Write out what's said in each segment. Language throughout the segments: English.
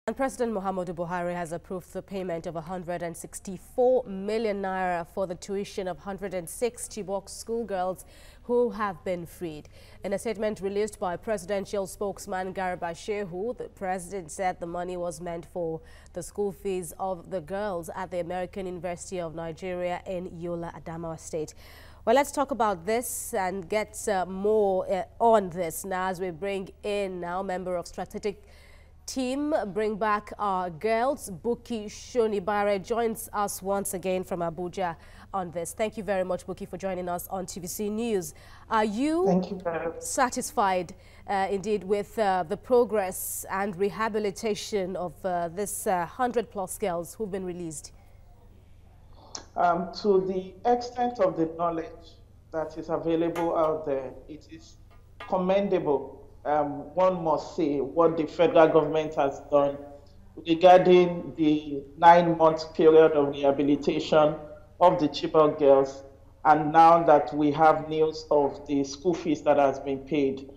And President Muhammadu Buhari has approved the payment of 164 million naira for the tuition of 106 Chibok schoolgirls who have been freed. In a statement released by presidential spokesman Garba Shehu, the president said the money was meant for the school fees of the girls at the American University of Nigeria in Yola, Adamawa State. Well, let's talk about this and get more on this now as we bring in now member of strategic team Bring Back Our Girls. Bukky Shonibare joins us once again from Abuja on this. Thank you very much, Bukky, for joining us on TVC News. Are you satisfied indeed with the progress and rehabilitation of this 100-plus girls who've been released? To the extent of the knowledge that is available out there, it is commendable. One must say what the federal government has done regarding the 9-month period of rehabilitation of the Chibok girls, and now that we have news of the school fees that has been paid.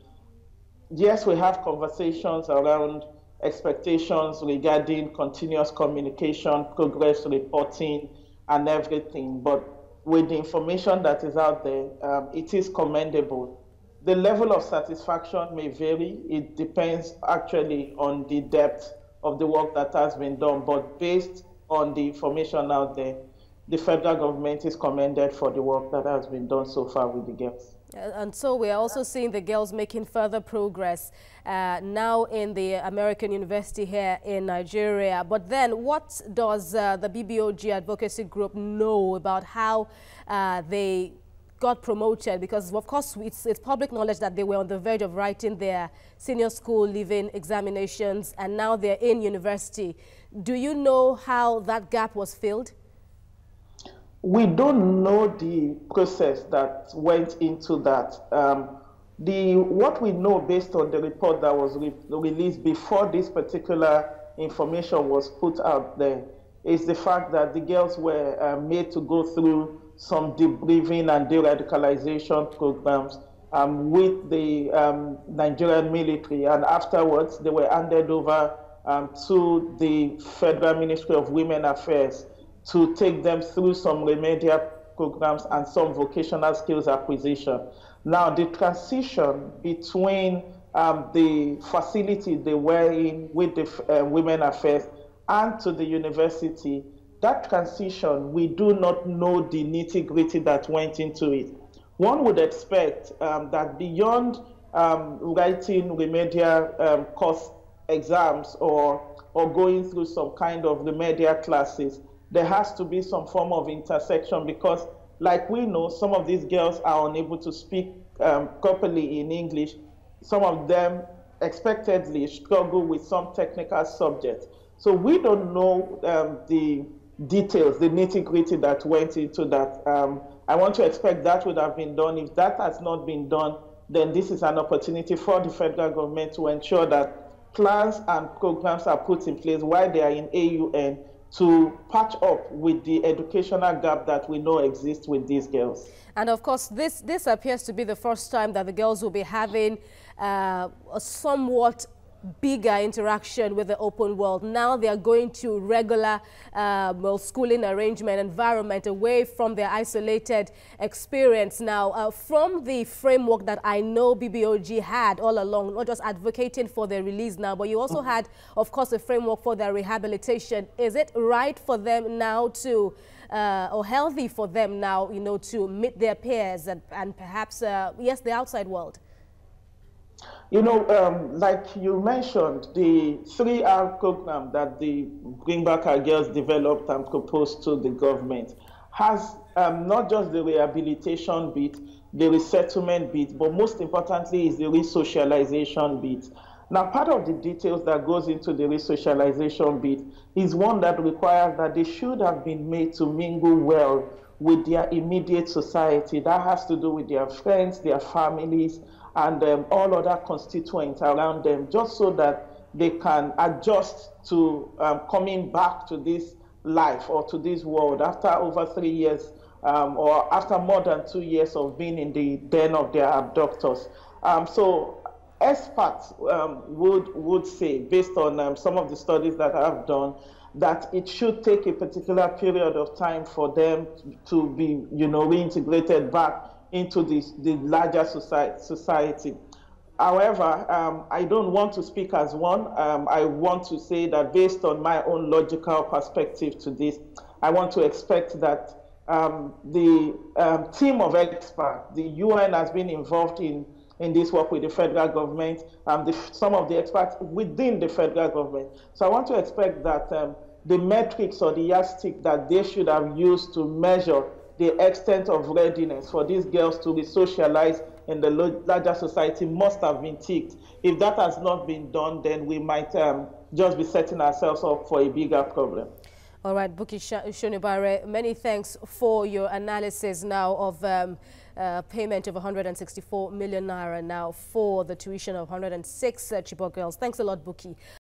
Yes, we have conversations around expectations regarding continuous communication, progress reporting, and everything, but with the information that is out there, it is commendable. The level of satisfaction may vary. It depends actually on the depth of the work that has been done. But based on the information out there, the federal government is commended for the work that has been done so far with the girls. And so we are also seeing the girls making further progress now in the American University here in Nigeria. But then what does the BBOG advocacy group know about how they got promoted? Because of course it's public knowledge that they were on the verge of writing their senior school leaving examinations and now they're in university. Do you know how that gap was filled? We don't know the process that went into that. What we know based on the report that was released before this particular information was put out there is the fact that the girls were made to go through some debriefing and de-radicalization programs with the Nigerian military, and afterwards they were handed over to the Federal Ministry of Women Affairs to take them through some remedial programs and some vocational skills acquisition. Now, the transition between the facility they were in with the Women Affairs and to the university, that transition, we do not know the nitty-gritty that went into it. One would expect that beyond writing remedial course exams or going through some kind of remedial classes, there has to be some form of intersection, because like we know, some of these girls are unable to speak properly in English. Some of them expectedly struggle with some technical subjects. So we don't know the details, the nitty-gritty that went into that. I want to expect that would have been done. If that has not been done, then this is an opportunity for the federal government to ensure that plans and programs are put in place while they are in AUN to patch up with the educational gap that we know exists with these girls. And of course, this appears to be the first time that the girls will be having a somewhat bigger interaction with the open world. Now they are going to regular schooling arrangement environment away from their isolated experience. Now, from the framework that I know BBOG had all along, not just advocating for their release now, but you also had, of course, a framework for their rehabilitation. Is it right for them now to, or healthy for them now, you know, to meet their peers and perhaps, yes, the outside world? You know, like you mentioned, the 3R program that the Bring Back Our Girls developed and proposed to the government has not just the rehabilitation bit, the resettlement bit, but most importantly is the resocialization bit. Now, part of the details that goes into the resocialization bit is one that requires that they should have been made to mingle well with their immediate society. That has to do with their friends, their families, and all other constituents around them, just so that they can adjust to coming back to this life or to this world after over 3 years or after more than 2 years of being in the den of their abductors. So experts would say, based on some of the studies that I've done, that it should take a particular period of time for them to be, reintegrated back into the larger society. However, I don't want to speak as one. I want to say that based on my own logical perspective to this, I want to expect that the team of experts, the UN has been involved in this work with the federal government, some of the experts within the federal government. So I want to expect that the metrics or the yardstick that they should have used to measure the extent of readiness for these girls to be socialized in the larger society must have been ticked. If that has not been done, then we might just be setting ourselves up for a bigger problem. All right, Bukky Shonibare, many thanks for your analysis now of payment of 164 million naira now for the tuition of 106 Chibok girls. Thanks a lot, Bukky.